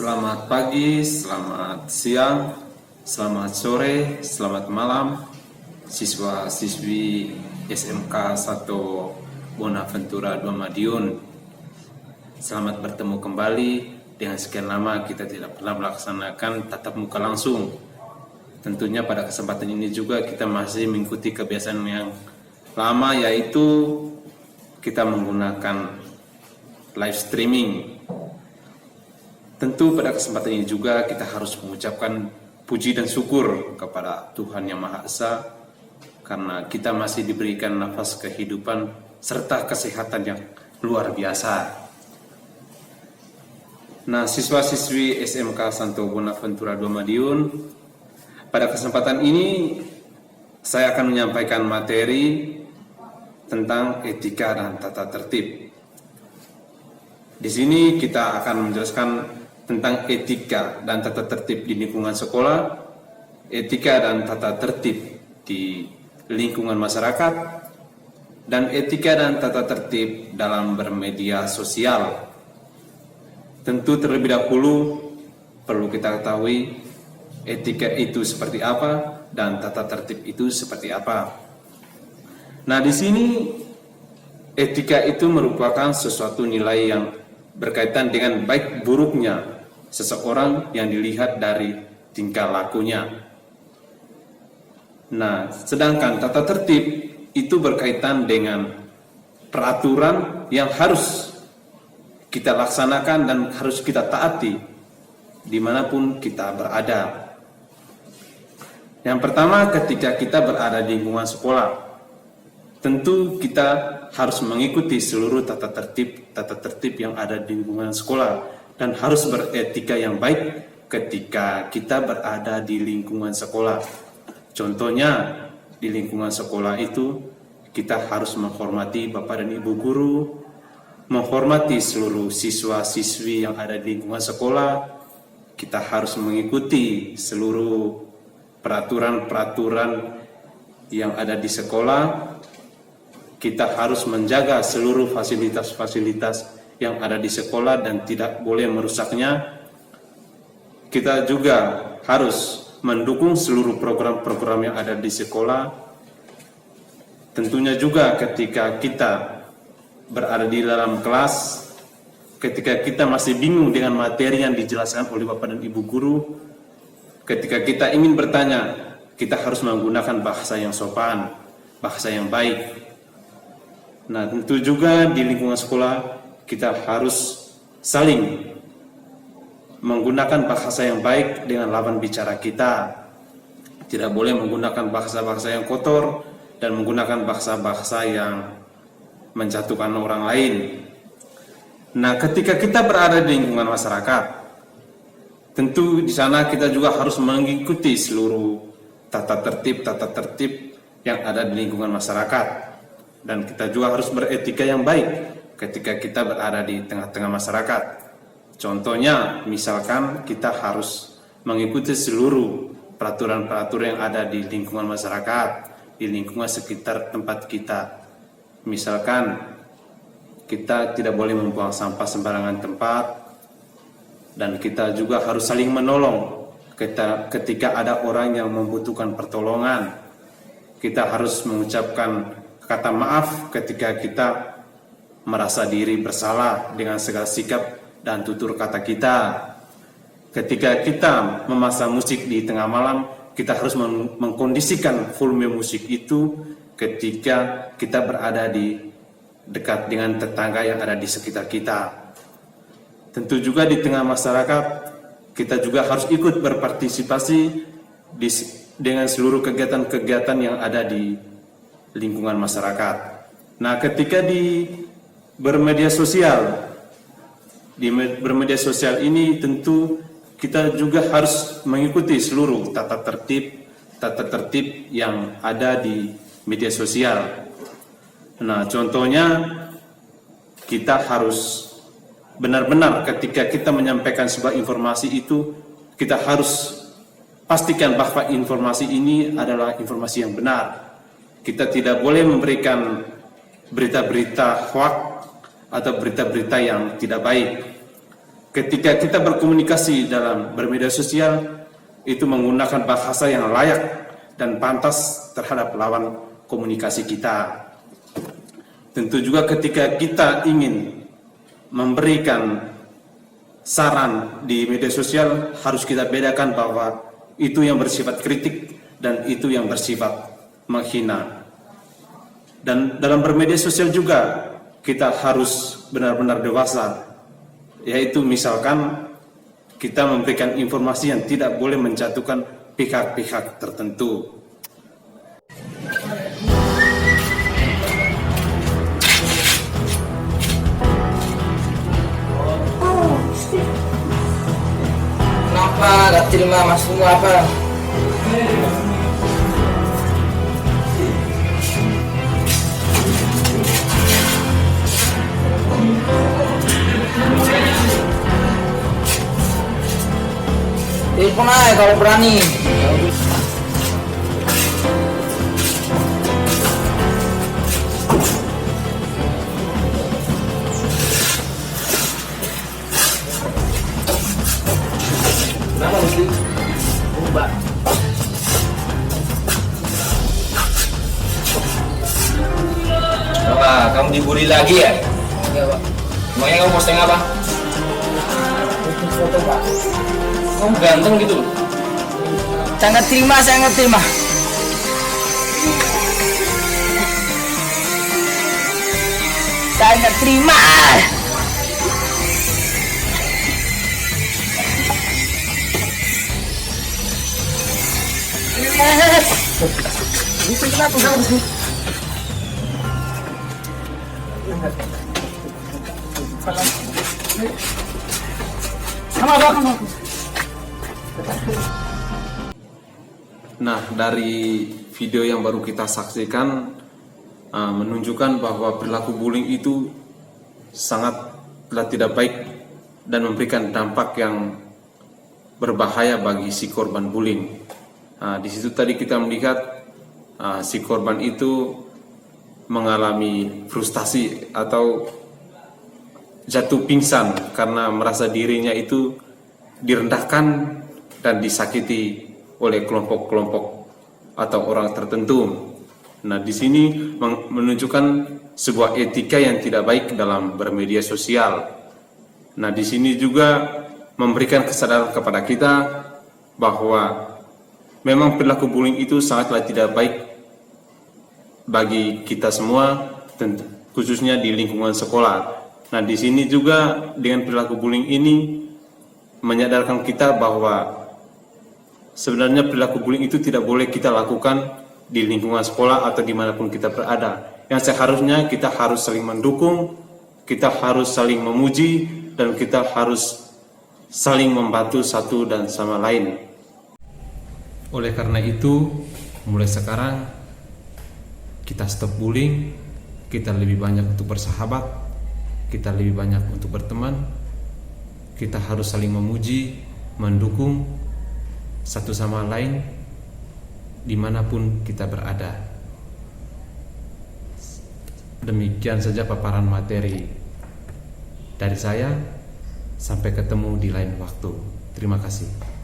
Selamat pagi, selamat siang, selamat sore, selamat malam, siswa-siswi SMK 1 Bonaventura 2 Madiun. Selamat bertemu kembali. Dengan sekian lama kita tidak pernah melaksanakan tatap muka langsung. Tentunya pada kesempatan ini juga kita masih mengikuti kebiasaan yang lama, yaitu kita menggunakan live streaming. Tentu pada kesempatan ini juga kita harus mengucapkan puji dan syukur kepada Tuhan Yang Maha Esa karena kita masih diberikan nafas kehidupan serta kesehatan yang luar biasa. Nah, siswa-siswi SMK Santo Bonaventura 2 Madiun, pada kesempatan ini saya akan menyampaikan materi tentang etika dan tata tertib. Di sini kita akan menjelaskan tentang etika dan tata tertib di lingkungan sekolah, etika dan tata tertib di lingkungan masyarakat, dan etika dan tata tertib dalam bermedia sosial. Tentu terlebih dahulu perlu kita ketahui etika itu seperti apa dan tata tertib itu seperti apa. Nah, di sini etika itu merupakan sesuatu nilai yang berkaitan dengan baik buruknya seseorang yang dilihat dari tingkah lakunya. Nah, sedangkan tata tertib itu berkaitan dengan peraturan yang harus kita laksanakan dan harus kita taati dimanapun kita berada. Yang pertama, ketika kita berada di lingkungan sekolah, tentu kita harus mengikuti seluruh tata tertib yang ada di lingkungan sekolah dan harus beretika yang baik ketika kita berada di lingkungan sekolah. Contohnya, di lingkungan sekolah itu kita harus menghormati Bapak dan Ibu guru, menghormati seluruh siswa-siswi yang ada di lingkungan sekolah. Kita harus mengikuti seluruh peraturan-peraturan yang ada di sekolah. Kita harus menjaga seluruh fasilitas-fasilitas yang ada di sekolah dan tidak boleh merusaknya. Kita juga harus mendukung seluruh program-program yang ada di sekolah. Tentunya juga ketika kita berada di dalam kelas, ketika kita masih bingung dengan materi yang dijelaskan oleh Bapak dan Ibu guru, ketika kita ingin bertanya, kita harus menggunakan bahasa yang sopan, bahasa yang baik. Nah, tentu juga di lingkungan sekolah kita harus saling menggunakan bahasa yang baik dengan lawan bicara kita. Tidak boleh menggunakan bahasa-bahasa yang kotor dan menggunakan bahasa-bahasa yang menjatuhkan orang lain. Nah, ketika kita berada di lingkungan masyarakat, tentu di sana kita juga harus mengikuti seluruh tata tertib yang ada di lingkungan masyarakat. Dan kita juga harus beretika yang baik ketika kita berada di tengah-tengah masyarakat. Contohnya, misalkan kita harus mengikuti seluruh peraturan-peraturan yang ada di lingkungan masyarakat, di lingkungan sekitar tempat kita. Misalkan, kita tidak boleh membuang sampah sembarangan tempat, dan kita juga harus saling menolong ketika ada orang yang membutuhkan pertolongan. Kita harus mengucapkan kata maaf ketika kita merasa diri bersalah dengan segala sikap dan tutur kata kita. Ketika kita memasang musik di tengah malam, kita harus mengkondisikan volume musik itu ketika kita berada di dekat dengan tetangga yang ada di sekitar kita. Tentu juga di tengah masyarakat, kita juga harus ikut berpartisipasi dengan seluruh kegiatan-kegiatan yang ada di lingkungan masyarakat. Nah, ketika di bermedia sosial ini tentu kita juga harus mengikuti seluruh tata tertib yang ada di media sosial. Nah, contohnya kita harus benar-benar ketika kita menyampaikan sebuah informasi itu, kita harus pastikan bahwa informasi ini adalah informasi yang benar. Kita tidak boleh memberikan berita-berita hoaks atau berita-berita yang tidak baik. ketika kita berkomunikasi dalam bermedia sosial, itu menggunakan bahasa yang layak dan pantas terhadap lawan komunikasi kita. Tentu juga ketika kita ingin memberikan saran di media sosial, harus kita bedakan bahwa itu yang bersifat kritik dan itu yang bersifat menghina. Dan dalam bermedia sosial juga kita harus benar-benar dewasa, yaitu misalkan kita memberikan informasi yang tidak boleh menjatuhkan pihak-pihak tertentu. Kenapa gak terima masukmu apa? Telepon aja kalau berani. Kenapa mesti ubah? Apa, kamu dibully lagi ya? Iya, Pak. Emangnya kamu posting apa? Bikin foto, Pak. Kamu ganteng gitu. Saya nggak terima, saya nggak terima. Saya nggak terima. Itu kenapa sih? Nah, dari video yang baru kita saksikan menunjukkan bahwa perilaku bullying itu sangatlah tidak baik dan memberikan dampak yang berbahaya bagi si korban bullying. Di situ tadi kita melihat si korban itu mengalami frustasi atau jatuh pingsan karena merasa dirinya itu direndahkan dan disakiti oleh kelompok-kelompok atau orang tertentu. Nah, di sini menunjukkan sebuah etika yang tidak baik dalam bermedia sosial. Nah, di sini juga memberikan kesadaran kepada kita bahwa memang perilaku bullying itu sangatlah tidak baik bagi kita semua, khususnya di lingkungan sekolah. Nah, di sini juga dengan perilaku bullying ini menyadarkan kita bahwa sebenarnya perilaku bullying itu tidak boleh kita lakukan di lingkungan sekolah atau dimanapun kita berada. Yang seharusnya kita harus saling mendukung, kita harus saling memuji, dan kita harus saling membantu satu dan sama lain. Oleh karena itu, mulai sekarang kita stop bullying, kita lebih banyak untuk bersahabat, kita lebih banyak untuk berteman, kita harus saling memuji, mendukung satu sama lain dimanapun kita berada. Demikian saja paparan materi dari saya. Sampai ketemu di lain waktu. Terima kasih.